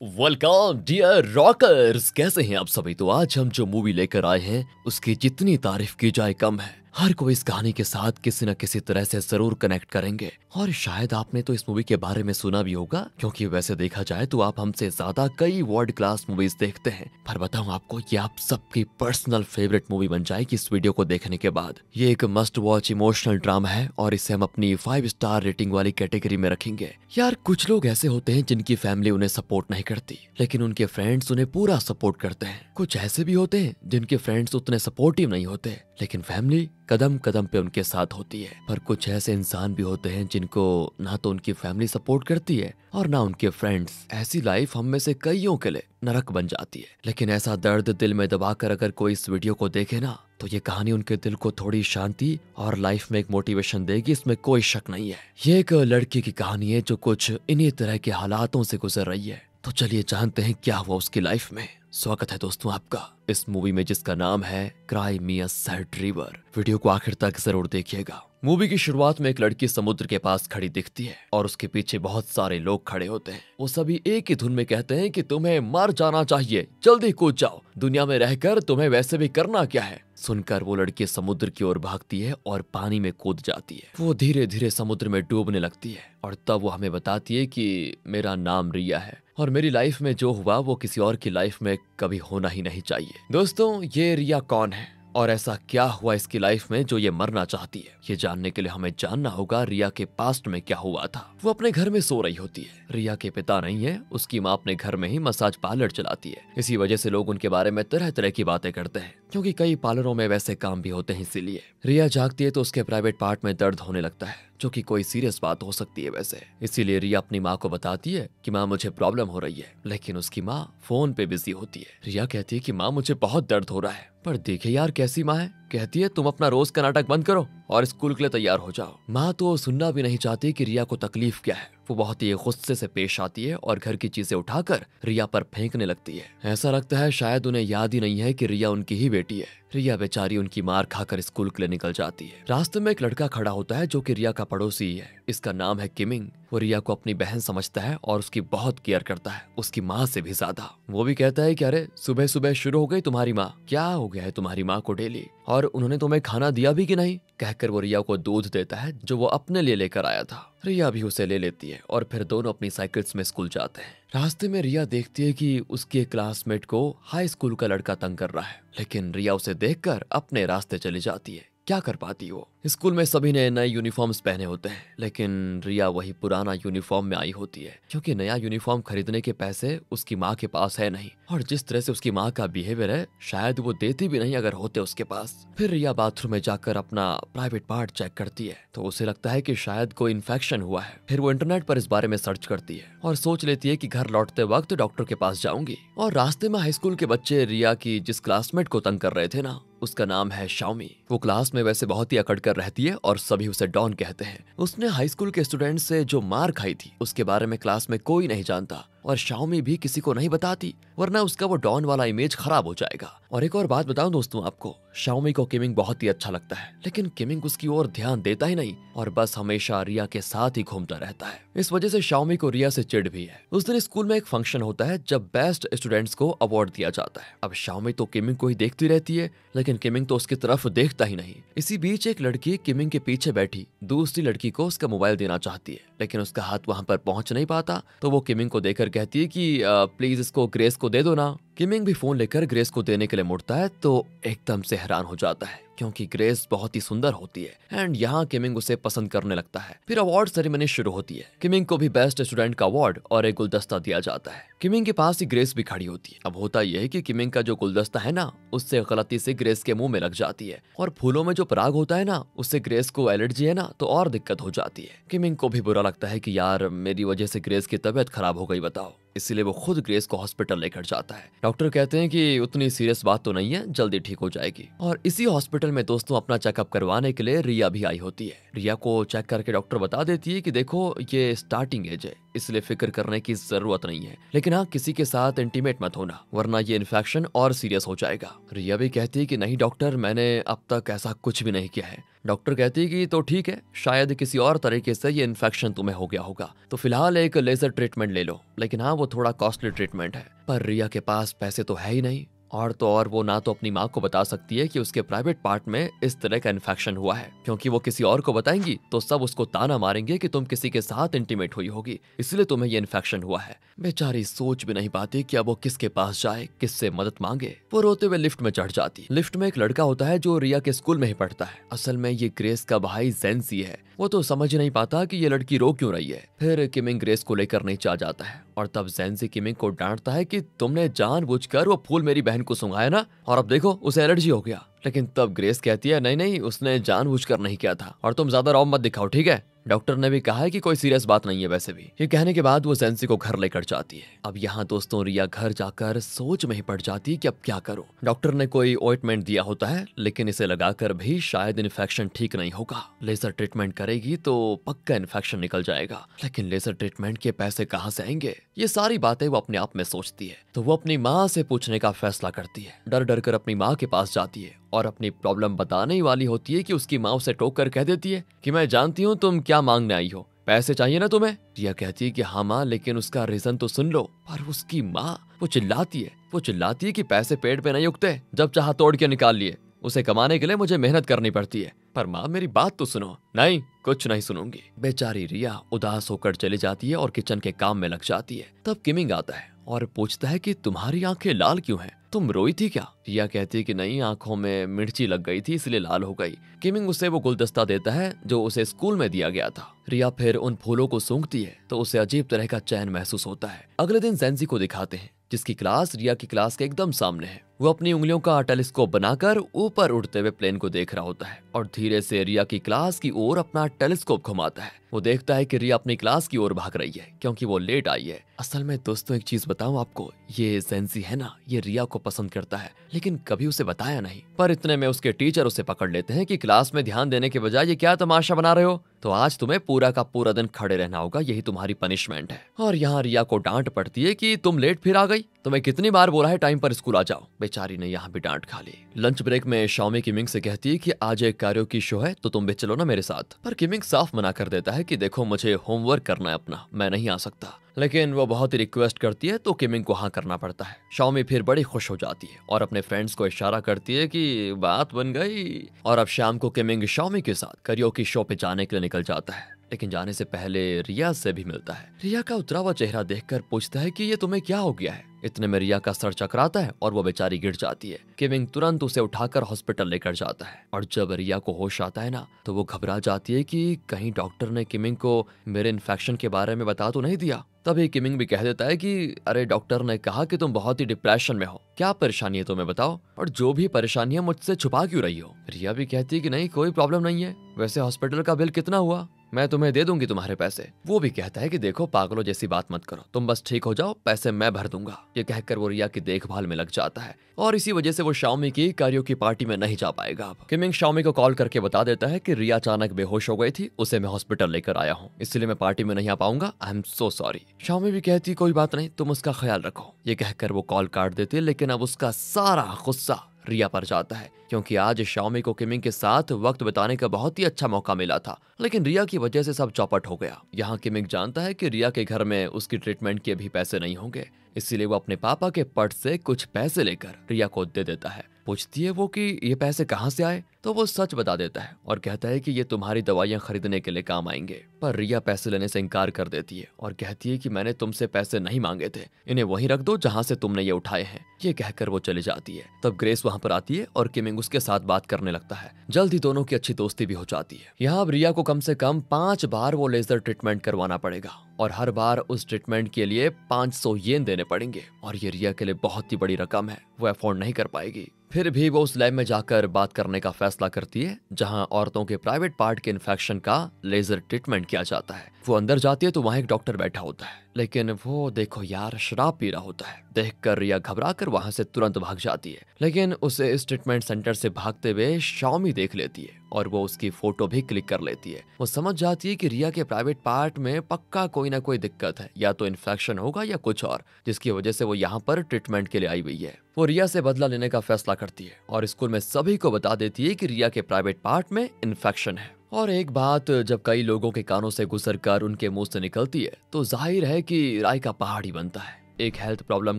Welcome dear rockers, कैसे हैं आप सभी। तो आज हम जो मूवी लेकर आए हैं उसकी जितनी तारीफ की जाए कम है। हर कोई इस कहानी के साथ किसी न किसी तरह से जरूर कनेक्ट करेंगे और शायद आपने तो इस मूवी के बारे में सुना भी होगा, क्योंकि वैसे देखा जाए तो आप हमसे ज्यादा कई वर्ल्ड क्लास मूवीज देखते हैं। पर बताऊं आपको, ये आप सबकी पर्सनल फेवरेट मूवी बन जाएगी इस वीडियो को देखने के बाद। ये एक मस्ट वॉच इमोशनल ड्रामा है और इसे हम अपनी 5 स्टार रेटिंग वाली कैटेगरी में रखेंगे। यार, कुछ लोग ऐसे होते हैं जिनकी फैमिली उन्हें सपोर्ट नहीं करती, लेकिन उनके फ्रेंड्स उन्हें पूरा सपोर्ट करते हैं। कुछ ऐसे भी होते हैं जिनके फ्रेंड्स उतने सपोर्टिव नहीं होते, लेकिन फैमिली कदम कदम पे उनके साथ होती है। पर कुछ ऐसे इंसान भी होते हैं जिनको ना तो उनकी फैमिली सपोर्ट करती है और ना उनके फ्रेंड्स। ऐसी लाइफ हम में से कईयों के लिए नरक बन जाती है। लेकिन ऐसा दर्द दिल में दबाकर अगर कोई इस वीडियो को देखे ना, तो ये कहानी उनके दिल को थोड़ी शांति और लाइफ में एक मोटिवेशन देगी, इसमें कोई शक नहीं है। ये एक लड़की की कहानी है जो कुछ इन्हीं तरह के हालातों से गुजर रही है। तो चलिए जानते हैं क्या हुआ उसकी लाइफ में। स्वागत है दोस्तों आपका इस मूवी में जिसका नाम है cry me a sad river. Video को आखिर तक जरूर देखिएगा। मूवी की शुरुआत में एक लड़की समुद्र के पास खड़ी दिखती है और उसके पीछे बहुत सारे लोग खड़े होते हैं। वो सभी एक ही धुन में कहते हैं कि तुम्हें मर जाना चाहिए, जल्दी कूद जाओ, दुनिया में रहकर तुम्हें वैसे भी करना क्या है। सुनकर वो लड़की समुद्र की ओर भागती है और पानी में कूद जाती है। वो धीरे धीरे समुद्र में डूबने लगती है और तब वो हमें बताती है कि मेरा नाम रिया है और मेरी लाइफ में जो हुआ वो किसी और की लाइफ में कभी होना ही नहीं चाहिए। दोस्तों, ये रिया कौन है और ऐसा क्या हुआ इसकी लाइफ में जो ये मरना चाहती है? ये जानने के लिए हमें जानना होगा रिया के पास्ट में क्या हुआ था। वो अपने घर में सो रही होती है। रिया के पिता नहीं है, उसकी माँ अपने घर में ही मसाज पार्लर चलाती है। इसी वजह से लोग उनके बारे में तरह तरह की बातें करते हैं, क्योंकि कई पार्लरों में वैसे काम भी होते हैं। इसीलिए रिया जागती है तो उसके प्राइवेट पार्ट में दर्द होने लगता है, जो कि कोई सीरियस बात हो सकती है वैसे। इसीलिए रिया अपनी माँ को बताती है कि माँ मुझे प्रॉब्लम हो रही है, लेकिन उसकी माँ फोन पे बिजी होती है। रिया कहती है कि माँ मुझे बहुत दर्द हो रहा है। पर देखे यार कैसी माँ है, कहती है तुम अपना रोज का नाटक बंद करो और स्कूल के लिए तैयार हो जाओ। माँ तो सुनना भी नहीं चाहती कि रिया को तकलीफ क्या है। वो बहुत ही गुस्से से पेश आती है और घर की चीजें उठाकर रिया पर फेंकने लगती है। ऐसा लगता है शायद उन्हें याद ही नहीं है कि रिया उनकी ही बेटी है। रिया बेचारी उनकी मार खाकर स्कूल के लिए निकल जाती है। रास्ते में एक लड़का खड़ा होता है जो कि रिया का पड़ोसी ही है। इसका नाम है किमिंग। वो रिया को अपनी बहन समझता है और उसकी बहुत केयर करता है, उसकी माँ से भी ज्यादा। वो भी कहता है कि अरे सुबह सुबह शुरू हो गई तुम्हारी माँ, क्या हो गया है तुम्हारी माँ को डेली, और उन्होंने तुम्हें खाना दिया भी कि नहीं। कहकर वो रिया को दूध देता है जो वो अपने लिए लेकर आया था। रिया भी उसे ले लेती है और फिर दोनों अपनी साइकिल्स में स्कूल जाते हैं। रास्ते में रिया देखती है कि उसके क्लासमेट को हाई स्कूल का लड़का तंग कर रहा है, लेकिन रिया उसे देखकर अपने रास्ते चली जाती है। क्या कर पाती वो? स्कूल में सभी ने नए यूनिफॉर्म्स पहने होते हैं, लेकिन रिया वही पुराना यूनिफॉर्म में आई होती है, क्योंकि नया यूनिफॉर्म खरीदने के पैसे उसकी माँ के पास है नहीं। और जिस तरह से उसकी माँ का बिहेवियर है, शायद वो देती भी नहीं अगर होते उसके पास। फिर रिया बाथरूम में जाकर अपना प्राइवेट पार्ट चेक करती है तो उसे लगता है कि शायद कोई इन्फेक्शन हुआ है। फिर वो इंटरनेट पर इस बारे में सर्च करती है और सोच लेती है कि घर लौटते वक्त डॉक्टर के पास जाऊंगी। और रास्ते में हाई स्कूल के बच्चे रिया की जिस क्लासमेट को तंग कर रहे थे ना, उसका नाम है शाओमी। वो क्लास में वैसे बहुत ही अकड़ कर रहती है और सभी उसे डॉन कहते हैं। उसने हाई स्कूल के स्टूडेंट से जो मार खाई थी उसके बारे में क्लास में कोई नहीं जानता और शाओमी भी किसी को नहीं बताती, वरना उसका वो डॉन वाला इमेज खराब हो जाएगा। और एक और बात बताऊं दोस्तों आपको, शाओमी को किमिंग बहुत ही अच्छा लगता है, लेकिन किमिंग उसकी ओर ध्यान देता ही नहीं और बस हमेशा रिया के साथ ही घूमता रहता है। इस वजह से शाओमी को रिया से चिढ़ भी है। उस दिन स्कूल में एक फंक्शन होता है जब बेस्ट स्टूडेंट्स को अवार्ड दिया जाता है। अब शाओमी तो किमिंग को ही देखती रहती है, लेकिन किमिंग तो उसकी तरफ देखता ही नहीं। इसी बीच एक लड़की किमिंग के पीछे बैठी दूसरी लड़की को उसका मोबाइल देना चाहती है, लेकिन उसका हाथ वहां पर पहुंच नहीं पाता। तो वो किमिंग को देकर कहती है कि प्लीज इसको ग्रेस को दे दो ना। किमिंग भी फोन लेकर ग्रेस को देने के लिए मुड़ता है तो एकदम से हैरान हो जाता है, क्योंकि ग्रेस बहुत ही सुंदर होती है एंड यहाँ किमिंग उसे पसंद करने लगता है। फिर अवार्ड सेरेमनी शुरू होती है। किमिंग को भी बेस्ट स्टूडेंट का अवार्ड और एक गुलदस्ता दिया जाता है। किमिंग के पास ही ग्रेस भी खड़ी होती है। अब होता यह है कि किमिंग का जो गुलदस्ता है ना, उससे गलती से ग्रेस के मुंह में लग जाती है और फूलों में जो पराग होता है ना, उससे ग्रेस को एलर्जी है ना, तो और दिक्कत हो जाती है। किमिंग को भी बुरा लगता है कि यार मेरी वजह से ग्रेस की तबीयत खराब हो गई, बताओ। इसीलिए वो खुद ग्रेस को हॉस्पिटल लेकर जाता है। डॉक्टर कहते हैं कि उतनी सीरियस बात तो नहीं है, जल्दी ठीक हो जाएगी। और इसी हॉस्पिटल में दोस्तों अपना चेकअप करवाने के लिए रिया भी आई होती है। रिया को चेक करके डॉक्टर बता देती है कि देखो ये स्टार्टिंग एज है, इसलिए फिक्र करने की जरूरत नहीं है, लेकिन हाँ किसी के साथ इंटीमेट मत होना, वरना ये इन्फेक्शन और सीरियस हो जाएगा। रिया भी कहती है कि नहीं डॉक्टर, मैंने अब तक ऐसा कुछ भी नहीं किया है। डॉक्टर कहती है कि तो ठीक है, शायद किसी और तरीके से ये इन्फेक्शन तुम्हें हो गया होगा, तो फिलहाल एक लेजर ट्रीटमेंट ले लो, लेकिन हाँ वो थोड़ा कॉस्टली ट्रीटमेंट है। पर रिया के पास पैसे तो है ही नहीं, और तो और वो ना तो अपनी माँ को बता सकती है कि उसके प्राइवेट पार्ट में इस तरह का इन्फेक्शन हुआ है, क्योंकि वो किसी और को बताएंगी तो सब उसको ताना मारेंगे कि तुम किसी के साथ इंटीमेट हुई होगी, इसलिए तुम्हें ये इन्फेक्शन हुआ है। बेचारी सोच भी नहीं पाती कि अब वो किसके पास जाए, किससे मदद मांगे। वो रोते हुए लिफ्ट में चढ़ जाती। लिफ्ट में एक लड़का होता है जो रिया के स्कूल में ही पढ़ता है। असल में ये ग्रेस का भाई जेंसी है। वो तो समझ ही नहीं पाता कि ये लड़की रो क्यों रही है। फिर किमिंग ग्रेस को लेकर नीचे आ जाता है और तब जेंसी किमिंग को डांटता है कि तुमने जानबूझकर वो फूल मेरी बहन को सुंघाया ना, और अब देखो उसे एलर्जी हो गया। लेकिन तब ग्रेस कहती है नहीं नहीं, उसने जानबूझकर नहीं किया था, और तुम ज्यादा रौब मत दिखाओ, ठीक है? डॉक्टर ने भी कहा है कि कोई सीरियस बात नहीं है वैसे भी। ये कहने के बाद वो जेंसी को घर लेकर जाती है। अब यहाँ दोस्तों रिया घर जाकर सोच में ही पड़ जाती है कि अब क्या करूं। डॉक्टर ने कोई ऑइंटमेंट दिया होता है, लेकिन इसे लगाकर भी शायद इन्फेक्शन ठीक नहीं होगा। लेजर ट्रीटमेंट करेगी तो पक्का इन्फेक्शन निकल जाएगा, लेकिन लेजर ट्रीटमेंट के पैसे कहाँ से आएंगे? ये सारी बातें वो अपने आप में सोचती है। तो वो अपनी माँ से पूछने का फैसला करती है। डर डर कर अपनी माँ के पास जाती है और अपनी प्रॉब्लम बताने ही वाली होती है कि उसकी माँ उसे टोक कर कह देती है कि मैं जानती हूँ तुम क्या मांगने आई हो, पैसे चाहिए ना तुम्हें? रिया कहती है कि हाँ माँ, लेकिन उसका रीजन तो सुन लो। पर उसकी माँ वो चिल्लाती है कि पैसे पेड़ पे नहीं उगते, जब चाहा तोड़ के निकाल लिए, उसे कमाने के लिए मुझे मेहनत करनी पड़ती है। पर माँ मेरी बात तो सुनो। नहीं, कुछ नहीं सुनूंगी। बेचारी रिया उदास होकर चली जाती है और किचन के काम में लग जाती है। तब किमिंग आता है और पूछता है कि तुम्हारी आंखें लाल क्यों हैं? तुम रोई थी क्या? रिया कहती है कि नहीं, आंखों में मिर्ची लग गई थी इसलिए लाल हो गई। किमिंग उसे वो गुलदस्ता देता है जो उसे स्कूल में दिया गया था। रिया फिर उन फूलों को सूंघती है तो उसे अजीब तरह का चैन महसूस होता है। अगले दिन जेंसी को दिखाते हैं, जिसकी क्लास रिया की क्लास के एकदम सामने है। वो अपनी उंगलियों का टेलीस्कोप बनाकर ऊपर उड़ते हुए प्लेन को देख रहा होता है और धीरे से रिया की क्लास की ओर अपना टेलीस्कोप घुमाता है। वो देखता है कि रिया अपनी क्लास की ओर भाग रही है क्योंकि वो लेट आई है। असल में दोस्तों एक चीज बताऊं आपको, ये जेंसी है ना, ये रिया को पसंद करता है, लेकिन कभी उसे बताया नहीं। पर इतने में उसके टीचर उसे पकड़ लेते हैं कि क्लास में ध्यान देने के बजाय ये क्या तमाशा बना रहे हो, तो आज तुम्हें पूरा का पूरा दिन खड़े रहना होगा, यही तुम्हारी पनिशमेंट है। और यहाँ रिया को डांट पड़ती है कि तुम लेट फिर आ गई, तुम्हें कितनी बार बोला है टाइम पर स्कूल आ जाओ। बेचारी ने यहाँ भी डांट खा ली। लंच ब्रेक में शाओमी किमिंग से कहती है कि आज एक कैरियोकी शो है तो तुम भी चलो ना मेरे साथ। पर किमिंग साफ मना कर देता है कि देखो मुझे होमवर्क करना है अपना, मैं नहीं आ सकता। लेकिन वो बहुत ही रिक्वेस्ट करती है तो किमिंग को हाँ करना पड़ता है। शाओमी फिर बड़ी खुश हो जाती है और अपने फ्रेंड्स को इशारा करती है कि बात बन गई। और अब शाम को किमिंग शाओमी के साथ कैरियोकी शो पे जाने के लिए निकल जाता है, लेकिन जाने से पहले रिया से भी मिलता है। रिया का उतरा हुआ चेहरा देखकर पूछता है कि ये तुम्हें क्या हो गया है? इतने में रिया का सर चकराता है और वो बेचारी गिर जाती है। किमिंग तुरंत उसे उठाकर हॉस्पिटल लेकर जाता है और जब रिया को होश आता है ना, तो वो घबरा जाती है कि कहीं डॉक्टर ने किमिंग को मेरे इन्फेक्शन के बारे में बता तो नहीं दिया। तभी किमिंग भी कह देता है कि अरे डॉक्टर ने कहा कि तुम बहुत ही डिप्रेशन में हो, क्या परेशानी है तुम्हें बताओ, और जो भी परेशानी है मुझसे छुपा क्यों रही हो? रिया भी कहती है कि नहीं कोई प्रॉब्लम नहीं है, वैसे हॉस्पिटल का बिल कितना हुआ, मैं तुम्हें दे दूंगी तुम्हारे पैसे। वो भी कहता है कि देखो पागलों जैसी बात मत करो, तुम बस ठीक हो जाओ, पैसे मैं भर दूंगा। ये कहकर वो रिया की देखभाल में लग जाता है और इसी वजह से वो शाओमी की कैरियोकी पार्टी में नहीं जा पाएगा। अब किमिंग शाओमी को कॉल करके बता देता है कि रिया अचानक बेहोश हो गई थी, उसे मैं हॉस्पिटल लेकर आया हूँ, इसलिए मैं पार्टी में नहीं आ पाऊंगा, I am so sorry. Xiaomi भी कहती कोई बात नहीं, तुम उसका ख्याल रखो। ये कहकर वो कॉल काट देती, लेकिन अब उसका सारा गुस्सा रिया पर जाता है क्योंकि आज शाओमी को किमिंग के साथ वक्त बिताने का बहुत ही अच्छा मौका मिला था, लेकिन रिया की वजह से सब चौपट हो गया। यहाँ किमिंग जानता है कि रिया के घर में उसकी ट्रीटमेंट के भी पैसे नहीं होंगे, इसीलिए वो अपने पापा के पर्स से कुछ पैसे लेकर रिया को दे देता है। पूछती है वो कि ये पैसे कहाँ से आए, तो वो सच बता देता है और कहता है कि ये तुम्हारी दवाइयाँ खरीदने के लिए काम आएंगे। पर रिया पैसे लेने से इनकार कर देती है और कहती है कि मैंने तुमसे पैसे नहीं मांगे थे, इन्हें वहीं रख दो जहाँ से तुमने ये उठाए हैं। ये कहकर वो चली जाती है। तब ग्रेस वहाँ पर आती है और किमिंग उसके साथ बात करने लगता है। जल्द ही दोनों की अच्छी दोस्ती भी हो जाती है। यहाँ अब रिया को कम से कम 5 बार वो लेजर ट्रीटमेंट करवाना पड़ेगा और हर बार उस ट्रीटमेंट के लिए 500 येन देने पड़ेंगे, और ये रिया के लिए बहुत ही बड़ी रकम है, वो अफोर्ड नहीं कर पाएगी। फिर भी वो उस लैब में जाकर बात करने का फैसला करती है जहां औरतों के प्राइवेट पार्ट के इन्फेक्शन का लेजर ट्रीटमेंट किया जाता है। वो अंदर जाती है तो वहां एक डॉक्टर बैठा होता है, लेकिन वो देखो यार शराब पी रहा होता है। देखकर रिया घबरा कर वहां से तुरंत भाग जाती है, लेकिन उसे इस ट्रीटमेंट सेंटर से भागते हुए शाओमी देख लेती है और वो उसकी फोटो भी क्लिक कर लेती है। वो समझ जाती है कि रिया के प्राइवेट पार्ट में पक्का कोई ना कोई दिक्कत है, या तो इन्फेक्शन होगा या कुछ और, जिसकी वजह से वो यहाँ पर ट्रीटमेंट के लिए आई हुई है। वो रिया से बदला लेने का फैसला करती है और स्कूल में सभी को बता देती है कि रिया के प्राइवेट पार्ट में इन्फेक्शन है। और एक बात जब कई लोगों के कानों से गुजरकर उनके मुंह से निकलती है तो जाहिर है कि राय का पहाड़ ही बनता है। एक हेल्थ प्रॉब्लम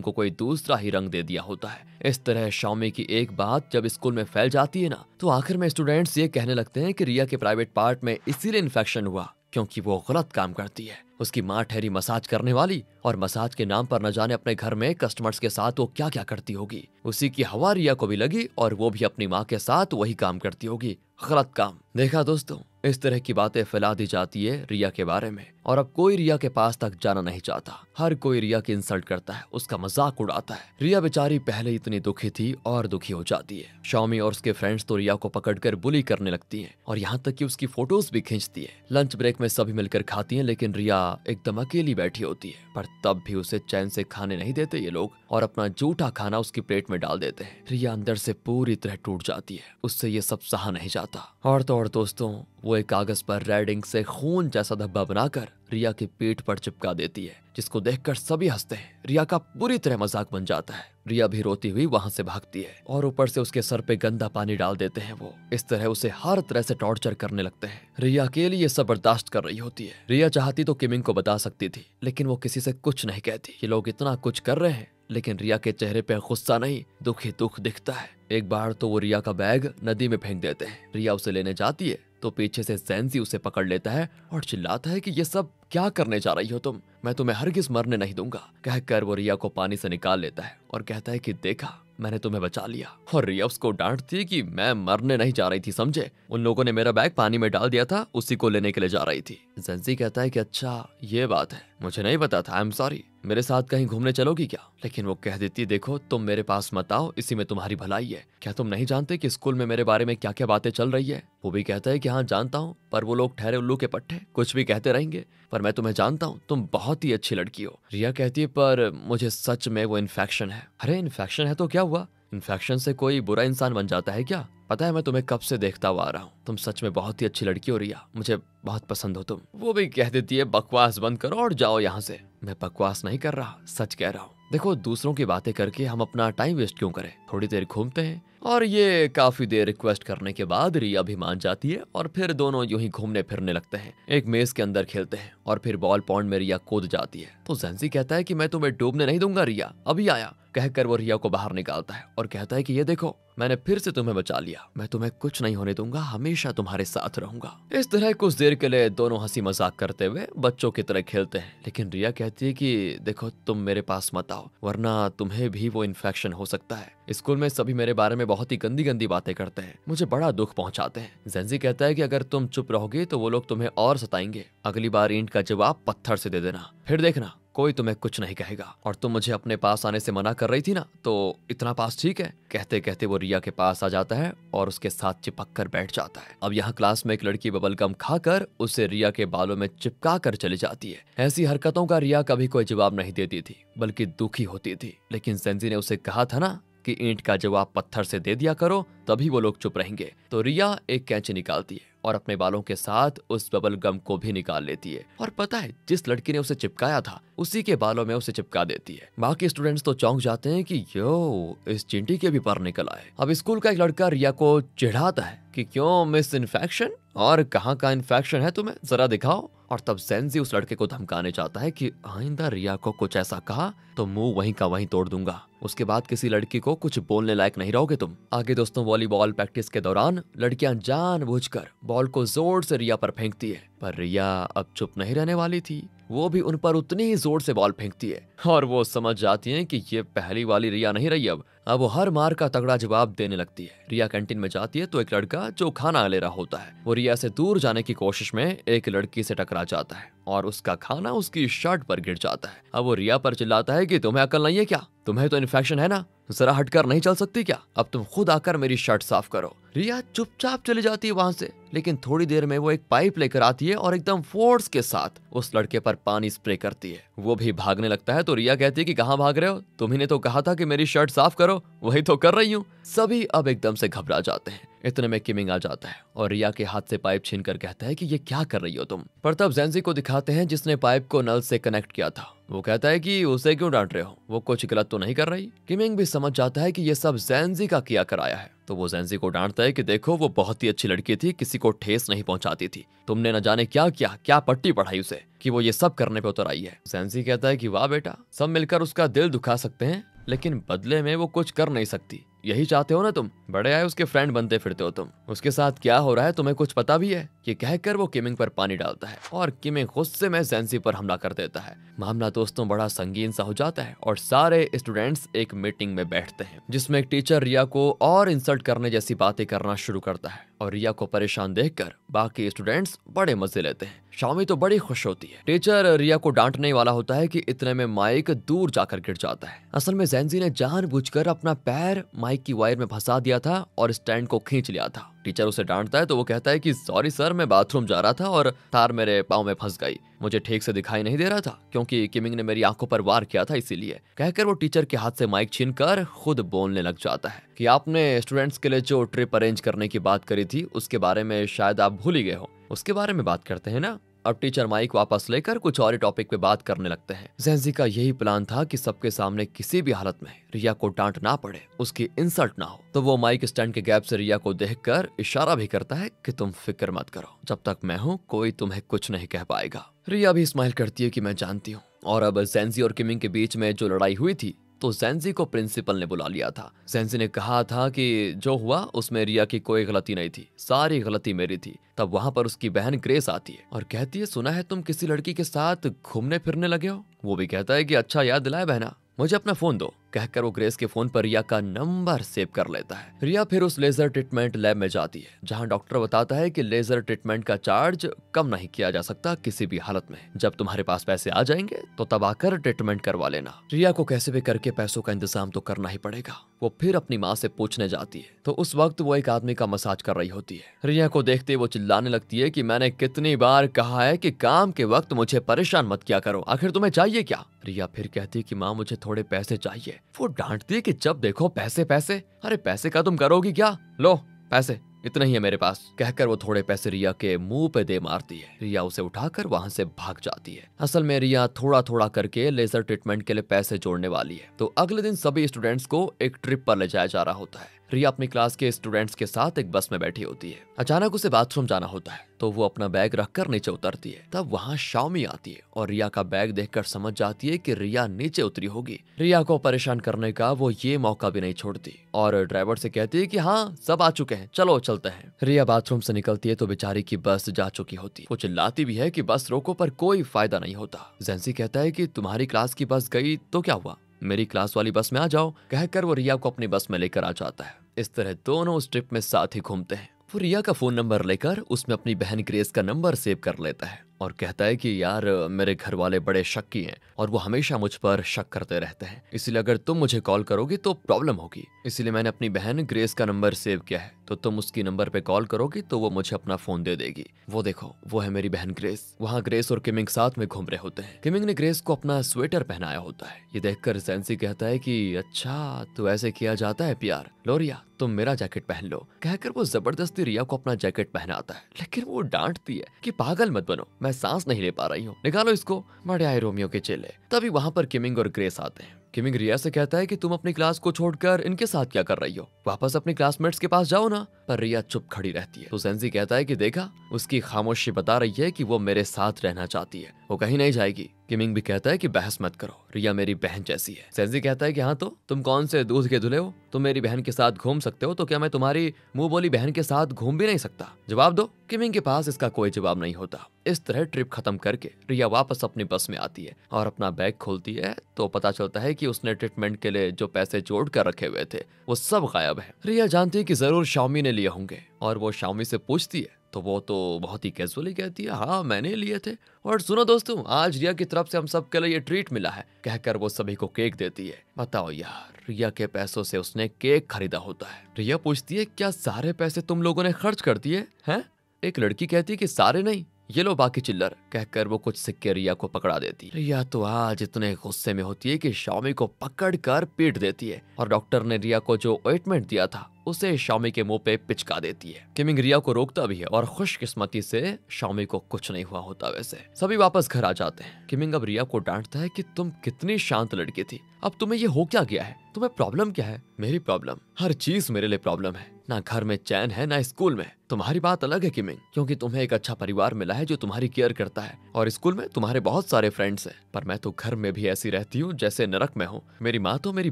को कोई दूसरा ही रंग दे दिया होता है। इस तरह शाओमी की एक बात जब स्कूल में फैल जाती है ना, तो आखिर में स्टूडेंट्स ये कहने लगते हैं कि रिया के प्राइवेट पार्ट में इसीलिए इन्फेक्शन हुआ क्योंकि वो गलत काम करती है। उसकी माँ ठहरी मसाज करने वाली, और मसाज के नाम पर न जाने अपने घर में कस्टमर्स के साथ वो क्या क्या करती होगी। उसी की हवा रिया को भी लगी और वो भी अपनी माँ के साथ वही काम करती होगी, गलत काम। देखा दोस्तों, इस तरह की बातें फैला दी जाती है रिया के बारे में, और अब कोई रिया के पास तक जाना नहीं चाहता। हर कोई रिया की इंसल्ट करता है, उसका मजाक उड़ाता है। रिया बेचारी पहले इतनी दुखी थी और दुखी हो जाती है। शाओमी और उसके फ्रेंड्स तो रिया को पकड़कर बुली करने लगती हैं और यहाँ तक कि उसकी फोटोज भी खींचती है। लंच ब्रेक में सभी मिलकर खाती हैं, लेकिन रिया एकदम अकेली बैठी होती है। पर तब भी उसे चैन से खाने नहीं देते ये लोग और अपना जूठा खाना उसकी प्लेट में डाल देते हैं। रिया अंदर से पूरी तरह टूट जाती है, उससे ये सब सहा नहीं जाता। और तो और दोस्तों, वो एक कागज पर रेड इंक से खून जैसा धब्बा बनाकर रिया की पीठ पर चिपका देती है, जिसको देखकर सभी हंसते हैं। रिया का पूरी तरह मजाक बन जाता है। रिया भी रोती हुई वहां से भागती है और ऊपर से उसके सर पे गंदा पानी डाल देते हैं। वो इस तरह उसे हर तरह से टॉर्चर करने लगते हैं। रिया अकेली ये सब बर्दाश्त कर रही होती है। रिया चाहती तो किमिंग को बता सकती थी, लेकिन वो किसी से कुछ नहीं कहती। ये लोग इतना कुछ कर रहे हैं, लेकिन रिया के चेहरे पे गुस्सा नहीं, दुख ही दुख दिखता है। एक बार तो वो रिया का बैग नदी में फेंक देते हैं। रिया उसे लेने जाती है तो पीछे से ज़ेंजी उसे पकड़ लेता है और चिल्लाता है कि ये सब क्या करने जा रही हो तुम, मैं तुम्हें हरगिज मरने नहीं दूंगा। कहकर वो रिया को पानी से निकाल लेता है और कहता है कि देखा, मैंने तुम्हें बचा लिया। और रिया उसको डांटती है कि मैं मरने नहीं जा रही थी, समझे, उन लोगों ने मेरा बैग पानी में डाल दिया था, उसी को लेने के लिए जा रही थी। ज़ेंजी कहता है कि अच्छा ये बात है, मुझे नहीं पता था, आई एम सॉरी, मेरे साथ कहीं घूमने चलोगी क्या? लेकिन वो कह देती, देखो तुम मेरे पास मत आओ, इसी में तुम्हारी भलाई है। क्या तुम नहीं जानते कि स्कूल में मेरे बारे में क्या क्या बातें चल रही है? वो भी कहता है कि हाँ जानता हूँ, पर वो लोग ठहरे उल्लू के पट्टे, कुछ भी कहते रहेंगे, पर मैं तुम्हें जानता हूँ, तुम बहुत ही अच्छी लड़की हो। रिया कहती है, पर मुझे सच में वो इन्फेक्शन है। अरे इन्फेक्शन है तो क्या हुआ? इन्फेक्शन से कोई बुरा इंसान बन जाता है क्या? पता है मैं तुम्हें कब से देखता हुआ आ रहा हूँ, तुम सच में बहुत ही अच्छी लड़की हो रिया, मुझे बहुत पसंद हो तुम। वो भी कह देती है, बकवास बंद करो और जाओ यहाँ से। मैं बकवास नहीं कर रहा, सच कह रहा हूँ। देखो दूसरों की बातें करके हम अपना टाइम वेस्ट क्यों करें, थोड़ी देर घूमते हैं। और ये काफी देर रिक्वेस्ट करने के बाद रिया भी मान जाती है और फिर दोनों यूं ही घूमने फिरने लगते हैं। एक मेज के अंदर खेलते हैं और फिर बॉल पॉन्ड में रिया कूद जाती है। तो ज़ेंजी कहता है कि मैं तुम्हें डूबने नहीं दूंगा रिया, अभी आया। कहकर वो रिया को बाहर निकालता है और कहता है कि ये देखो, मैंने फिर से तुम्हें बचा लिया, मैं तुम्हें कुछ नहीं होने दूंगा, हमेशा तुम्हारे साथ रहूंगा। इस तरह कुछ देर के लिए दोनों हंसी मजाक करते हुए बच्चों की तरह खेलते हैं। लेकिन रिया कहती है कि देखो तुम मेरे पास मत आओ, वरना तुम्हें भी वो इन्फेक्शन हो सकता है। स्कूल में सभी मेरे बारे में बहुत ही गंदी गंदी बातें करते हैं, मुझे बड़ा दुख पहुंचाते हैं। ज़ेंजी कहता है कि अगर तुम चुप रहोगे तो वो लोग तुम्हें और सताएंगे, अगली बार ईंट का जवाब पत्थर से दे देना, फिर देखना कोई तुम्हें कुछ नहीं कहेगा। और तुम मुझे अपने पास आने से मना कर रही थी ना, तो इतना पास ठीक है। कहते कहते वो रिया के पास आ जाता है और उसके साथ चिपक कर बैठ जाता है। अब यहाँ क्लास में एक लड़की बबल गम खाकर उसे रिया के बालों में चिपका कर चली जाती है। ऐसी हरकतों का रिया कभी कोई जवाब नहीं देती थी, बल्कि दुखी होती थी। लेकिन ज़ेंजी ने उसे कहा था ना कि ईंट का जवाब पत्थर से दे दिया करो, तभी वो लोग चुप रहेंगे। तो रिया एक कैंची निकालती है और अपने बालों के साथ उस बबल गम को भी निकाल लेती है। और पता है, जिस लड़की ने उसे चिपकाया था उसी के बालों में उसे चिपका देती है। बाकी स्टूडेंट्स तो चौंक जाते हैं कि यो, इस चिंटी के भी पर निकल आए। अब स्कूल का एक लड़का रिया को चिढ़ाता है कि क्यों मिस इन्फेक्शन, और कहाँ का इन्फेक्शन है तुम्हें, जरा दिखाओ। और तब ज़ेंजी उस लड़के को धमकाने चाहता है कि आइंदा रिया को कुछ ऐसा कहा तो मुंह वहीं का वहीं तोड़ दूंगा, उसके बाद किसी लड़की को कुछ बोलने लायक नहीं रहोगे तुम। आगे दोस्तों, वॉलीबॉल प्रैक्टिस के दौरान लड़कियां जानबूझकर बॉल को जोर से रिया पर फेंकती है, पर रिया अब चुप नहीं रहने वाली थी। वो भी उन पर उतनी ही जोर से बॉल फेंकती है और वो समझ जाती हैं कि ये पहली वाली रिया नहीं रही। अब वो हर मार का तगड़ा जवाब देने लगती है। रिया कैंटीन में जाती है तो एक लड़का जो खाना ले रहा होता है, वो रिया से दूर जाने की कोशिश में एक लड़की से टकरा जाता है और उसका खाना उसकी शर्ट पर गिर जाता है। अब वो रिया पर चिल्लाता है कि तुम्हें अकल नहीं है क्या, तुम्हें तो इन्फेक्शन है ना, जरा हटकर नहीं चल सकती क्या, अब तुम खुद आकर मेरी शर्ट साफ करो। रिया चुपचाप चली जाती है वहां से, लेकिन थोड़ी देर में वो एक पाइप लेकर आती है और एकदम फोर्स के साथ उस लड़के पर पानी स्प्रे करती है। वो भी भागने लगता है तो रिया कहती है कि कहाँ भाग रहे हो, तुम्ही ने तो कहा था कि मेरी शर्ट साफ करो, वही तो कर रही हूँ। सभी अब एकदम से घबरा जाते हैं। इतने में किमिंग आ जाता है और रिया के हाथ से पाइप छीनकर कहता है कि ये क्या कर रही हो तुम। पर तब ज़ेंजी को दिखाते हैं जिसने पाइप को नल से कनेक्ट किया था। वो कहता है कि उसे क्यों डांट रहे हो, वो कुछ गलत तो नहीं कर रही। किमिंग भी समझ जाता है कि ये सब ज़ेंजी का किया कराया है, तो वो ज़ेंजी को डांटता है कि देखो वो बहुत ही अच्छी लड़की थी, किसी को ठेस नहीं पहुंचाती थी, तुमने न जाने क्या किया, क्या पट्टी पढ़ाई उसे कि वो ये सब करने पे उतर आई है। ज़ेंजी कहता है कि वाह बेटा, सब मिलकर उसका दिल दुखा सकते हैं लेकिन बदले में वो कुछ कर नहीं सकती, यही चाहते हो ना तुम, बड़े आए उसके फ्रेंड बनते फिरते हो तुम, उसके साथ क्या हो रहा है तुम्हें कुछ पता भी है। ये कहकर वो किमिंग पर पानी डालता है और किमिंग गुस्से में ज़ेंजी पर हमला कर देता है। मामला दोस्तों बड़ा संगीन सा हो जाता है और सारे स्टूडेंट्स एक मीटिंग में बैठते हैं जिसमें एक टीचर रिया को और इंसल्ट करने जैसी बातें करना शुरू करता है और रिया को परेशान देखकर बाकी स्टूडेंट्स बड़े मजे लेते हैं। शामी तो बड़ी खुश होती है। टीचर रिया को डांटने वाला होता है कि इतने में माइक दूर जाकर गिर जाता है। असल में ज़ेंजी ने जानबूझकर अपना पैर माइक की वायर में फंसा दिया था और स्टैंड को खींच लिया था। टीचर उसे डांटता है तो वो कहता है कि सॉरी सर, मैं बाथरूम जा रहा था और तार मेरे पाँव में फंस गई, मुझे ठीक से दिखाई नहीं दे रहा था क्योंकि किमिंग ने मेरी आंखों पर वार किया था, इसीलिए। कहकर वो टीचर के हाथ से माइक छीनकर खुद बोलने लग जाता है कि आपने स्टूडेंट्स के लिए जो ट्रिप अरेंज करने की बात करी थी उसके बारे में शायद आप भूल ही गए हो, उसके बारे में बात करते हैं ना। अब टीचर माइक वापस लेकर कुछ और ही टॉपिक पे बात करने लगते हैं। ज़ेंजी का यही प्लान था कि सबके सामने किसी भी हालत में रिया को डांट ना पड़े, उसकी इंसल्ट ना हो, तो वो माइक स्टैंड के गैप से रिया को देखकर इशारा भी करता है कि तुम फिक्र मत करो, जब तक मैं हूँ कोई तुम्हें कुछ नहीं कह पाएगा। रिया भी स्माइल करती है कि मैं जानती हूँ। और अब ज़ेंजी और किमिंग के बीच में जो लड़ाई हुई थी तो ज़ेंजी को प्रिंसिपल ने बुला लिया था। ज़ेंजी ने कहा था कि जो हुआ उसमें रिया की कोई गलती नहीं थी, सारी गलती मेरी थी। तब वहां पर उसकी बहन ग्रेस आती है और कहती है सुना है तुम किसी लड़की के साथ घूमने फिरने लगे हो। वो भी कहता है कि अच्छा याद दिलाया बहना, मुझे अपना फोन दो। कहकर वो ग्रेस के फोन पर रिया का नंबर सेव कर लेता है। रिया फिर उस लेजर ट्रीटमेंट लैब में जाती है जहां डॉक्टर बताता है कि लेजर ट्रीटमेंट का चार्ज कम नहीं किया जा सकता किसी भी हालत में। जब तुम्हारे पास पैसे आ जाएंगे तो तब आकर ट्रीटमेंट करवा लेना। रिया को कैसे भी करके पैसों का इंतजाम तो करना ही पड़ेगा। वो फिर अपनी माँ से पूछने जाती है तो उस वक्त वो एक आदमी का मसाज कर रही होती है। रिया को देखते वो चिल्लाने लगती है कि मैंने कितनी बार कहा है कि काम के वक्त मुझे परेशान मत किया करो, आखिर तुम्हें चाहिए क्या। रिया फिर कहती है कि माँ मुझे थोड़े पैसे चाहिए। वो डांटती है कि जब देखो पैसे पैसे, अरे पैसे का तुम करोगी क्या, लो पैसे इतना ही है मेरे पास। कहकर वो थोड़े पैसे रिया के मुंह पे दे मारती है। रिया उसे उठाकर वहां से भाग जाती है। असल में रिया थोड़ा थोड़ा करके लेजर ट्रीटमेंट के लिए पैसे जोड़ने वाली है। तो अगले दिन सभी स्टूडेंट्स को एक ट्रिप पर ले जाया जा रहा होता है। रिया अपनी क्लास के स्टूडेंट्स के साथ एक बस में बैठी होती है। अचानक उसे बाथरूम जाना होता है तो वो अपना बैग रखकर नीचे उतरती है। तब वहाँ शाओमी आती है और रिया का बैग देखकर समझ जाती है कि रिया नीचे उतरी होगी। रिया को परेशान करने का वो ये मौका भी नहीं छोड़ती और ड्राइवर से कहती है कि हाँ सब आ चुके हैं, चलो चलते हैं। रिया बाथरूम से निकलती है तो बेचारी की बस जा चुकी होती। वो चिल्लाती भी है कि बस रोको पर कोई फायदा नहीं होता। ज़ेंजी कहता है कि तुम्हारी क्लास की बस गई तो क्या हुआ, मेरी क्लास वाली बस में आ जाओ। कहकर वो रिया को अपनी बस में लेकर आ जाता है। इस तरह दोनों उस ट्रिप में साथ ही घूमते हैं। वो रिया का फोन नंबर लेकर उसमें अपनी बहन ग्रेस का नंबर सेव कर लेता है और कहता है कि यार मेरे घर वाले बड़े शक्की हैं और वो हमेशा मुझ पर शक करते रहते हैं, इसलिए अगर तुम मुझे कॉल करोगे तो प्रॉब्लम होगी, इसलिए मैंने अपनी बहन ग्रेस का नंबर सेव किया है, तो तुम उसकी नंबर पे कॉल करोगी तो वो मुझे अपना फोन दे देगी। वो देखो वो है मेरी बहन ग्रेस। वहाँ ग्रेस और किमिंग साथ में घूम रहे होते हैं। किमिंग ने ग्रेस को अपना स्वेटर पहनाया होता है। ये देखकर ज़ेंजी कहता है कि अच्छा तो ऐसे किया जाता है प्यार, लो रिया तुम मेरा जैकेट पहन लो। कहकर वो जबरदस्ती रिया को अपना जैकेट पहनाता है, लेकिन वो डांटती है कि पागल मत बनो, मैं सांस नहीं ले पा रही हूँ, निकालो इसको। बड़े आए रोमियो के चेले। तभी वहां पर किमिंग और ग्रेस आते हैं। किमिंग रिया से कहता है कि तुम अपनी क्लास को छोड़कर इनके साथ क्या कर रही हो, वापस अपने क्लासमेट्स के पास जाओ ना। पर रिया चुप खड़ी रहती है। तो ज़ेंजी कहता है कि देखा उसकी खामोशी बता रही है कि वो मेरे साथ रहना चाहती है, वो कहीं नहीं जाएगी। किमिंग भी कहता है कि बहस मत करो, रिया मेरी बहन जैसी है। ज़ेंजी कहता है कि हाँ तो तुम कौन से दूध के धुले हो, तुम मेरी बहन के साथ घूम सकते हो तो क्या मैं तुम्हारी मुंह बोली बहन के साथ घूम भी नहीं सकता, जवाब दो। किमिंग के पास इसका कोई जवाब नहीं होता। इस तरह ट्रिप खत्म करके रिया वापस अपनी बस में आती है और अपना बैग खोलती है तो पता चलता है कि उसने ट्रीटमेंट के लिए जो पैसे जोड़ कर रखे हुए थे वो सब गायब है। रिया जानती है कि जरूर शाओमी ने लिए होंगे और वो शाओमी से पूछती है तो वो तो बहुत ही कैजुअली कहती है हाँ मैंने लिए थे, और सुनो दोस्तों आज रिया की तरफ से हम सब के लिए ये ट्रीट मिला है। कहकर वो सभी को केक देती है। बताओ यार रिया के पैसों से उसने केक खरीदा होता है। रिया पूछती है क्या सारे पैसे तुम लोगों ने खर्च कर दिए हैं? एक लड़की कहती है कि सारे नहीं, ये लो बाकी चिल्लर, कहकर वो कुछ सिक्के रिया को पकड़ा देती है। रिया तो आज इतने गुस्से में होती है कि शाओमी को पकड़ कर पीट देती है और डॉक्टर ने रिया को जो ऑइंटमेंट दिया था उसे शाओमी के मुंह पे पिचका देती है। किमिंग रिया को रोकता भी है और खुशकिस्मती से शाओमी को कुछ नहीं हुआ होता। वैसे सभी वापस घर आ जाते हैं। किमिंग अब रिया को डांटता है कि तुम कितनी शांत लड़की थी, अब तुम्हें ये हो क्या गया है, तुम्हें प्रॉब्लम क्या है? मेरी प्रॉब्लम, हर चीज मेरे लिए प्रॉब्लम है, ना घर में चैन है ना स्कूल में। तुम्हारी बात अलग है किमिंग, क्योंकि तुम्हें एक अच्छा परिवार मिला है जो तुम्हारी केयर करता है और स्कूल में तुम्हारे बहुत सारे फ्रेंड्स हैं, पर मैं तो घर में भी ऐसी रहती हूँ जैसे नरक में हूँ। मेरी माँ तो मेरी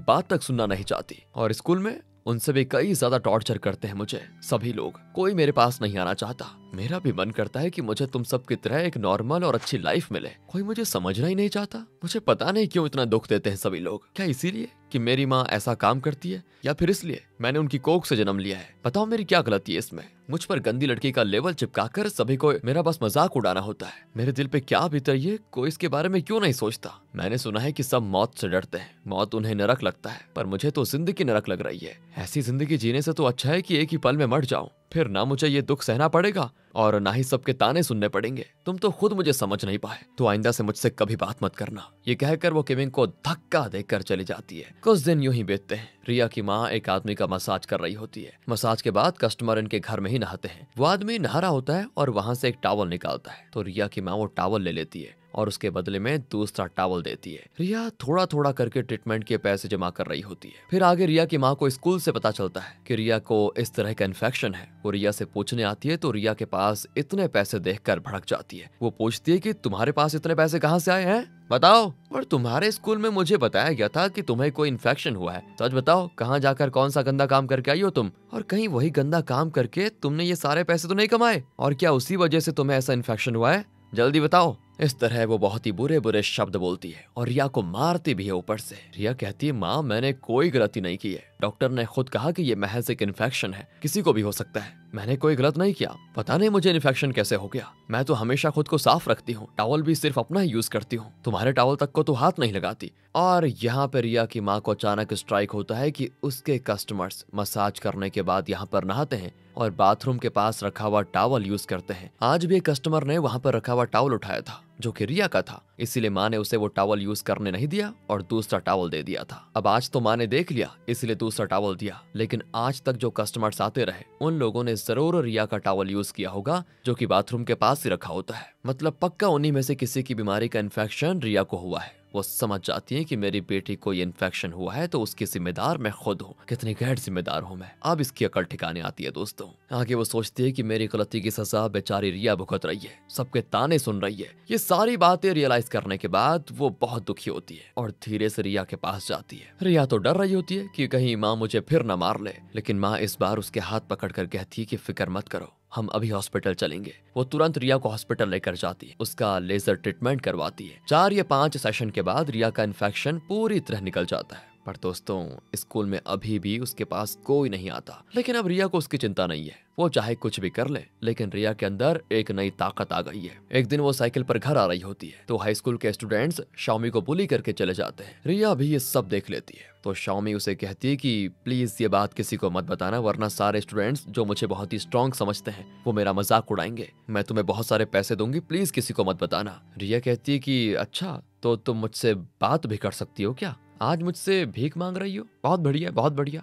बात तक सुनना नहीं चाहती और स्कूल में उनसे भी कई ज्यादा टॉर्चर करते हैं मुझे सभी लोग, कोई मेरे पास नहीं आना चाहता। मेरा भी मन करता है कि मुझे तुम सब की तरह एक नॉर्मल और अच्छी लाइफ मिले, कोई मुझे समझना ही नहीं चाहता। मुझे पता नहीं क्यों इतना दुख देते हैं सभी लोग, क्या इसीलिए कि मेरी माँ ऐसा काम करती है या फिर इसलिए मैंने उनकी कोख से जन्म लिया है? बताओ मेरी क्या गलती है इसमें? मुझ पर गंदी लड़की का लेवल चिपकाकर सभी को मेरा बस मजाक उड़ाना होता है। मेरे दिल पे क्या बीत रही है, कोई इसके बारे में क्यों नहीं सोचता? मैंने सुना है कि सब मौत से डरते हैं, मौत उन्हें नरक लगता है, पर मुझे तो जिंदगी नरक लग रही है। ऐसी जिंदगी जीने से तो अच्छा है कि एक ही पल में मर जाऊं, फिर ना मुझे ये दुख सहना पड़ेगा और ना ही सबके ताने सुनने पड़ेंगे। तुम तो खुद मुझे समझ नहीं पाए, तो आइंदा से मुझसे कभी बात मत करना। ये कहकर वो किमिंग को धक्का देकर चली जाती है। कुछ दिन यूं ही बीतते हैं। रिया की माँ एक आदमी का मसाज कर रही होती है। मसाज के बाद कस्टमर इनके घर में ही नहाते हैं। वो आदमी नहा रहा होता है और वहां से एक टॉवल निकालता है, तो रिया की माँ वो टॉवल ले लेती है और उसके बदले में दूसरा टॉवल देती है। रिया थोड़ा थोड़ा करके ट्रीटमेंट के पैसे जमा कर रही होती है। फिर आगे रिया की माँ को स्कूल से पता चलता है कि रिया को इस तरह का इन्फेक्शन है। वो रिया से पूछने आती है तो रिया के पास इतने पैसे देखकर भड़क जाती है। वो पूछती है कि तुम्हारे पास इतने पैसे कहाँ से आए हैं, बताओ। और तुम्हारे स्कूल में मुझे बताया गया था कि तुम्हें कोई इन्फेक्शन हुआ है, सच बताओ कहाँ जाकर कौन सा गंदा काम करके आई हो तुम? और कहीं वही गंदा काम करके तुमने ये सारे पैसे तो नहीं कमाए? और क्या उसी वजह से तुम्हें ऐसा इन्फेक्शन हुआ है? जल्दी बताओ। इस तरह वो बहुत ही बुरे बुरे शब्द बोलती है और रिया को मारती भी है ऊपर से। रिया कहती है माँ मैंने कोई गलती नहीं की है, डॉक्टर ने खुद कहा कि ये महज एक इन्फेक्शन है, किसी को भी हो सकता है, मैंने कोई गलत नहीं किया। पता नहीं मुझे इन्फेक्शन कैसे हो गया, मैं तो हमेशा खुद को साफ रखती हूँ, टॉवल भी सिर्फ अपना ही यूज करती हूँ, तुम्हारे टॉवल तक को तो हाथ नहीं लगाती। और यहाँ पे रिया की माँ को अचानक स्ट्राइक होता है कि उसके कस्टमर्स मसाज करने के बाद यहाँ पर नहाते हैं और बाथरूम के पास रखा हुआ टॉवल यूज करते हैं। आज भी एक कस्टमर ने वहाँ पर रखा हुआ टॉवल उठाया था जो कि रिया का था, इसीलिए माँ ने उसे वो टॉवल यूज करने नहीं दिया और दूसरा टॉवल दे दिया था। अब आज तो माँ ने देख लिया इसलिए दूसरा टॉवल दिया, लेकिन आज तक जो कस्टमर्स आते रहे उन लोगों ने जरूर रिया का टॉवल यूज किया होगा जो कि बाथरूम के पास ही रखा होता है। मतलब पक्का उन्हीं में से किसी की बीमारी का इन्फेक्शन रिया को हुआ है। वो समझ जाती है कि मेरी बेटी को ये इन्फेक्शन हुआ है तो उसकी जिम्मेदार मैं खुद हूँ। कितनी गैर जिम्मेदार हूँ मैं। अब इसकी अकल ठिकाने आती है दोस्तों। आगे वो सोचती है कि मेरी गलती की सजा बेचारी रिया भुगत रही है, सबके ताने सुन रही है। ये सारी बातें रियलाइज करने के बाद वो बहुत दुखी होती है और धीरे से रिया के पास जाती है। रिया तो डर रही होती है कि कहीं माँ मुझे फिर न मार ले, लेकिन माँ इस बार उसके हाथ पकड़ कर कहती है कि फिक्र मत करो, हम अभी हॉस्पिटल चलेंगे। वो तुरंत रिया को हॉस्पिटल लेकर जाती है, उसका लेजर ट्रीटमेंट करवाती है। 4 या 5 सेशन के बाद रिया का इन्फेक्शन पूरी तरह निकल जाता है। पर दोस्तों स्कूल में अभी भी उसके पास कोई नहीं आता, लेकिन अब रिया को उसकी चिंता नहीं है। वो चाहे कुछ भी कर ले, लेकिन रिया के अंदर एक नई ताकत आ गई है। एक दिन वो साइकिल पर घर आ रही होती है तो हाई स्कूल के स्टूडेंट्स शाओमी को बुली करके चले जाते हैं। रिया भी ये सब देख लेती है तो शाओमी उसे कहती है कि प्लीज ये बात किसी को मत बताना, वरना सारे स्टूडेंट्स जो मुझे बहुत ही स्ट्रॉन्ग समझते हैं वो मेरा मजाक उड़ाएंगे। मैं तुम्हें बहुत सारे पैसे दूंगी, प्लीज किसी को मत बताना। रिया कहती है कि अच्छा तो तुम मुझसे बात भी कर सकती हो क्या? आज मुझसे भीख मांग रही हो? बहुत बढ़िया बहुत बढ़िया,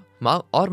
और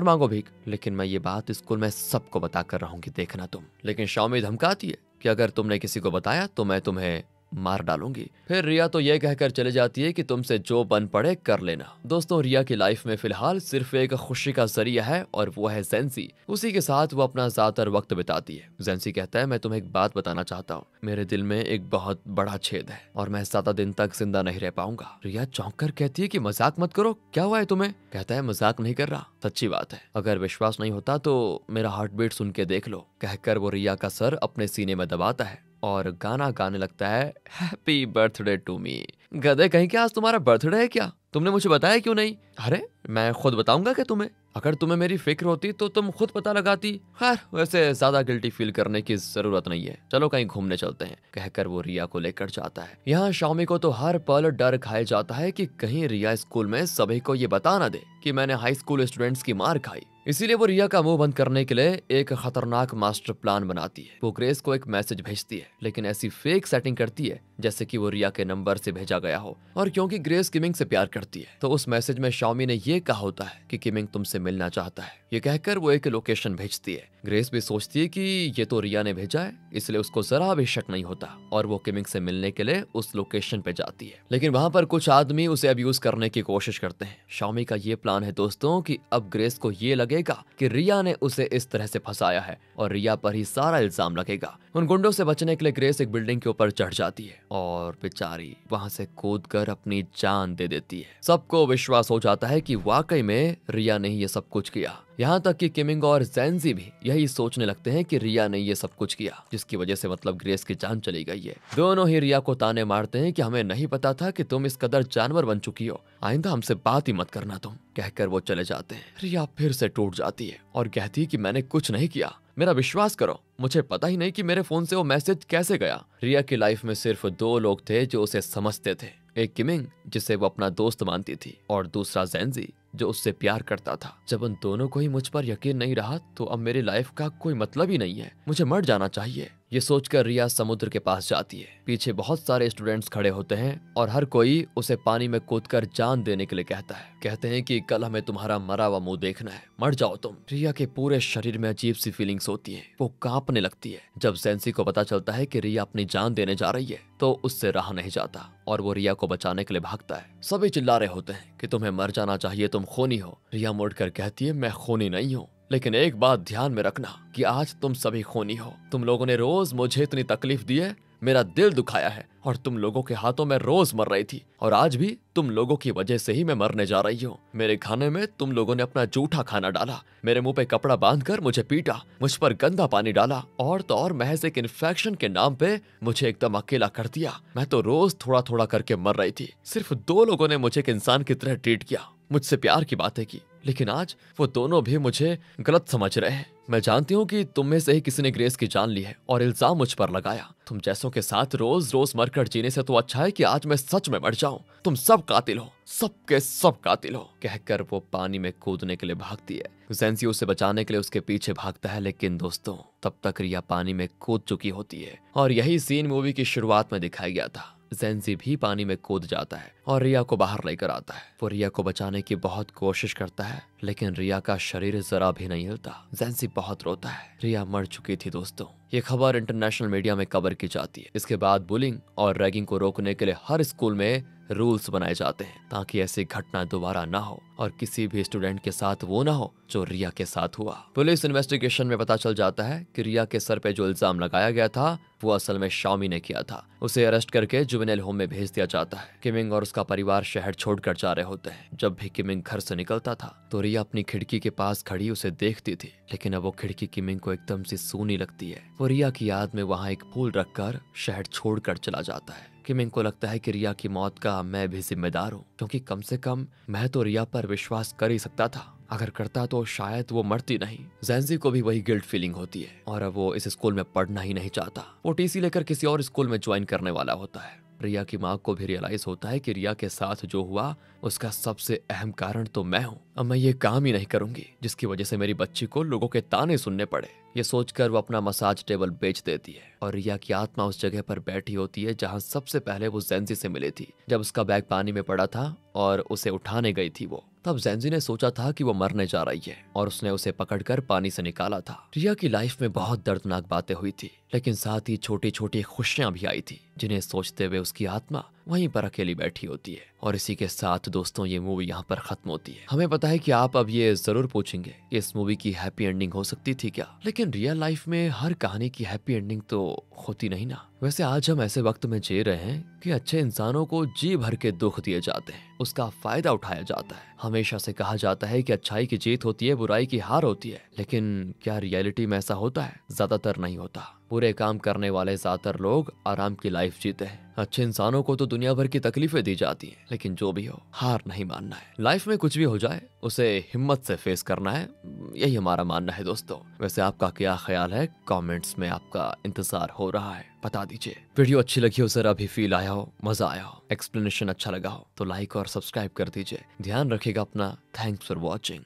मांगो भीख, लेकिन मैं ये बात स्कूल में सबको बता कर रहूंगी, देखना तुम। लेकिन शाओमी धमकाती है कि अगर तुमने किसी को बताया तो मैं तुम्हें मार डालूंगी। फिर रिया तो ये कहकर चले जाती है कि तुमसे जो बन पड़े कर लेना। दोस्तों रिया की लाइफ में फिलहाल सिर्फ एक खुशी का जरिया है और वो है जेंसी। उसी के साथ वो अपना ज्यादातर वक्त बिताती है। जेंसी कहता है मैं तुम्हें एक बात बताना चाहता हूँ, मेरे दिल में एक बहुत बड़ा छेद है और मैं ज्यादा दिन तक जिंदा नहीं रह पाऊंगा। रिया चौंक कर कहती है कि मजाक मत करो, क्या हुआ है तुम्हें? कहता है मजाक नहीं कर रहा, सच्ची बात है, अगर विश्वास नहीं होता तो मेरा हार्ट बीट सुन के देख लो। कहकर वो रिया का सर अपने सीने में दबाता है और गाना गाने लगता है हैप्पी बर्थडे टू मी। गधे कहीं क्या आज तुम्हारा बर्थडे है क्या? तुमने मुझे बताया क्यों नहीं? अरे मैं खुद बताऊंगा कि तुम्हें, अगर तुम्हें मेरी फिक्र होती तो तुम खुद पता लगाती। खैर वैसे ज्यादा गिल्टी फील करने की जरूरत नहीं है, चलो कहीं घूमने चलते हैं, कहकर वो रिया को लेकर जाता है। यहाँ शाओमी को तो हर पल डर खाया जाता है कि कहीं रिया स्कूल में सभी को ये बता ना दे कि मैंने हाई स्कूल स्टूडेंट्स की मार खाई। इसीलिए वो रिया का मुंह बंद करने के लिए एक खतरनाक मास्टर प्लान बनाती है। वो ग्रेस को एक मैसेज भेजती है, लेकिन ऐसी फेक सेटिंग करती है जैसे कि वो रिया के नंबर से भेजा गया हो। और क्योंकि ग्रेस किमिंग से प्यार करती है तो उस मैसेज में शाओमी ने ये कहा होता है कि किमिंग तुमसे मिलना चाहता है। ये कहकर वो एक लोकेशन भेजती है। ग्रेस भी सोचती है कि ये तो रिया ने भेजा है, इसलिए उसको जरा भी शक नहीं होता और वो किमिंग से मिलने के लिए उस लोकेशन पे जाती है। लेकिन वहां पर कुछ आदमी उसे अब्यूज करने की कोशिश करते हैं। शाओमी का ये प्लान है दोस्तों कि अब ग्रेस को ये लगेगा कि रिया ने उसे इस तरह से फंसाया है और रिया पर ही सारा इल्जाम लगेगा। उन गुंडों से बचने के लिए ग्रेस एक बिल्डिंग के ऊपर चढ़ जाती है और बेचारी वहां से कूदकर अपनी जान दे देती है। सबको विश्वास हो जाता है कि वाकई में रिया ने ही ये सब कुछ किया। यहाँ तक कि किमिंग और ज़ेंजी भी यही सोचने लगते हैं कि रिया ने ये सब कुछ किया, जिसकी वजह से मतलब ग्रेस की जान चली गई है। दोनों ही रिया को ताने मारते हैं कि हमें नहीं पता था कि तुम इस कदर जानवर बन चुकी हो, आइंदा हमसे बात ही मत करना तुम, कहकर वो चले जाते हैं। रिया फिर से टूट जाती है और कहती है कि मैंने कुछ नहीं किया, मेरा विश्वास करो, मुझे पता ही नहीं कि मेरे फोन से वो मैसेज कैसे गया। रिया की लाइफ में सिर्फ दो लोग थे जो उसे समझते थे, एक किमिंग जिसे वो अपना दोस्त मानती थी और दूसरा ज़ेंजी जो उससे प्यार करता था। जब उन दोनों को ही मुझ पर यकीन नहीं रहा तो अब मेरी लाइफ का कोई मतलब ही नहीं है, मुझे मर जाना चाहिए। ये सोचकर रिया समुद्र के पास जाती है। पीछे बहुत सारे स्टूडेंट्स खड़े होते हैं और हर कोई उसे पानी में कूदकर जान देने के लिए कहता है। कहते हैं कि कल हमें तुम्हारा मरा हुआ मुंह देखना है, मर जाओ तुम। रिया के पूरे शरीर में अजीब सी फीलिंग्स होती है, वो कांपने लगती है। जब ज़ेंजी को पता चलता है कि रिया अपनी जान देने जा रही है तो उससे रहा नहीं जाता और वो रिया को बचाने के लिए भागता है। सभी चिल्ला रहे होते हैं कि तुम्हें मर जाना चाहिए, तुम खूनी हो। रिया मुड़कर कहती है मैं खूनी नहीं हूँ, लेकिन एक बात ध्यान में रखना कि आज तुम सभी खूनी हो। तुम लोगों ने रोज मुझे इतनी तकलीफ दी है, मेरा दिल दुखाया है और तुम लोगों के हाथों में रोज मर रही थी और आज भी तुम लोगों की वजह से ही मैं मरने जा रही हूँ। मेरे खाने में तुम लोगों ने अपना जूठा खाना डाला, मेरे मुंह पे कपड़ा बांधकर मुझे पीटा, मुझ पर गंदा पानी डाला और तो और महज एक इन्फेक्शन के नाम पे मुझे एकदम अकेला कर दिया। मैं तो रोज थोड़ा थोड़ा करके मर रही थी, सिर्फ दो लोगों ने मुझे एक इंसान की तरह ट्रीट किया, मुझसे प्यार की बातें की, लेकिन आज वो दोनों भी मुझे गलत समझ रहे हैं। मैं जानती हूँ कि तुम में से ही किसी ने ग्रेस की जान ली है और इल्जाम मुझ पर लगाया। तुम जैसों के साथ रोज रोज मरकर जीने से तो अच्छा है कि आज मैं सच में मर जाऊं। तुम सब कातिल हो, सबके सब कातिल हो, कहकर वो पानी में कूदने के लिए भागती है। ज़ेंजी उसे बचाने के लिए उसके पीछे भागता है, लेकिन दोस्तों तब तक रिया पानी में कूद चुकी होती है और यही सीन मूवी की शुरुआत में दिखाया गया था। ज़ेंजी भी पानी में कूद जाता है और रिया को बाहर लेकर आता है। वो रिया को बचाने की बहुत कोशिश करता है, लेकिन रिया का शरीर जरा भी नहीं हिलता। ज़ेंजी बहुत रोता है। रिया मर चुकी थी दोस्तों। ये खबर इंटरनेशनल मीडिया में कवर की जाती है। इसके बाद बुलिंग और रैगिंग को रोकने के लिए हर स्कूल में रूल्स बनाए जाते हैं ताकि ऐसी घटना दोबारा ना हो और किसी भी स्टूडेंट के साथ वो ना हो जो रिया के साथ हुआ। पुलिस इन्वेस्टिगेशन में पता चल जाता है कि रिया के सर पे जो इल्जाम लगाया गया था वो असल में शाओमी ने किया था। उसे अरेस्ट करके जुवेनाइल होम में भेज दिया जाता है। किमिंग और उसका परिवार शहर छोड़कर जा रहे होते हैं। जब भी किमिंग घर से निकलता था तो रिया अपनी खिड़की के पास खड़ी उसे देखती थी, लेकिन अब वो खिड़की किमिंग को एकदम से सूनी लगती है। वो रिया की याद में वहाँ एक फूल रखकर शहर छोड़कर चला जाता है। किमिंग को लगता है कि रिया की मौत का मैं भी जिम्मेदार हूँ, क्योंकि कम से कम मैं तो रिया पर विश्वास कर ही सकता था। अगर करता तो शायद वो मरती नहीं। ज़ेंजी को भी वही गिल्ट फीलिंग होती है और अब वो इस स्कूल में पढ़ना ही नहीं चाहता। वो टीसी लेकर किसी और स्कूल में ज्वाइन करने वाला होता है। रिया की माँ को भी रियलाइज होता है कि रिया के साथ जो हुआ उसका सबसे अहम कारण तो मैं हूँ। अब मैं ये काम ही नहीं करूंगी जिसकी वजह से मेरी बच्ची को लोगों के ताने सुनने पड़े। ये सोचकर वो अपना मसाज टेबल बेच देती है और रिया की आत्मा उस जगह पर बैठी होती है जहाँ सबसे पहले वो ज़ेंजी से मिली थी। जब उसका बैग पानी में पड़ा था और उसे उठाने गई थी वो, तब ज़ेंजी ने सोचा था कि वो मरने जा रही है और उसने उसे पकड़कर पानी से निकाला था। रिया की लाइफ में बहुत दर्दनाक बातें हुई थी, लेकिन साथ ही छोटी छोटी खुशियां भी आई थी, जिन्हें सोचते हुए उसकी आत्मा वहीं पर अकेली बैठी होती है। और इसी के साथ दोस्तों ये मूवी यहाँ पर खत्म होती है। हमें पता है कि आप अब ये जरूर पूछेंगे इस मूवी की हैप्पी एंडिंग हो सकती थी क्या, लेकिन रियल लाइफ में हर कहानी की हैप्पी एंडिंग तो होती नहीं ना। वैसे आज हम ऐसे वक्त में जी रहे हैं कि अच्छे इंसानों को जी भर के दुख दिए जाते हैं, उसका फायदा उठाया जाता है। हमेशा से कहा जाता है कि अच्छाई की जीत होती है, बुराई की हार होती है, लेकिन क्या रियलिटी में ऐसा होता है? ज्यादातर नहीं होता। बुरे काम करने वाले ज्यादातर लोग आराम की लाइफ जीते हैं। अच्छे इंसानों को तो दुनिया भर की तकलीफें दी जाती हैं, लेकिन जो भी हो हार नहीं मानना है। लाइफ में कुछ भी हो जाए उसे हिम्मत से फेस करना है, यही हमारा मानना है दोस्तों। वैसे आपका क्या ख्याल है? कमेंट्स में आपका इंतजार हो रहा है, बता दीजिए। वीडियो अच्छी लगी हो, जरा भी फील आया हो, मजा आया हो, एक्सप्लेनेशन अच्छा लगा हो तो लाइक और सब्सक्राइब कर दीजिए। ध्यान रखिएगा अपना। Thanks for watching.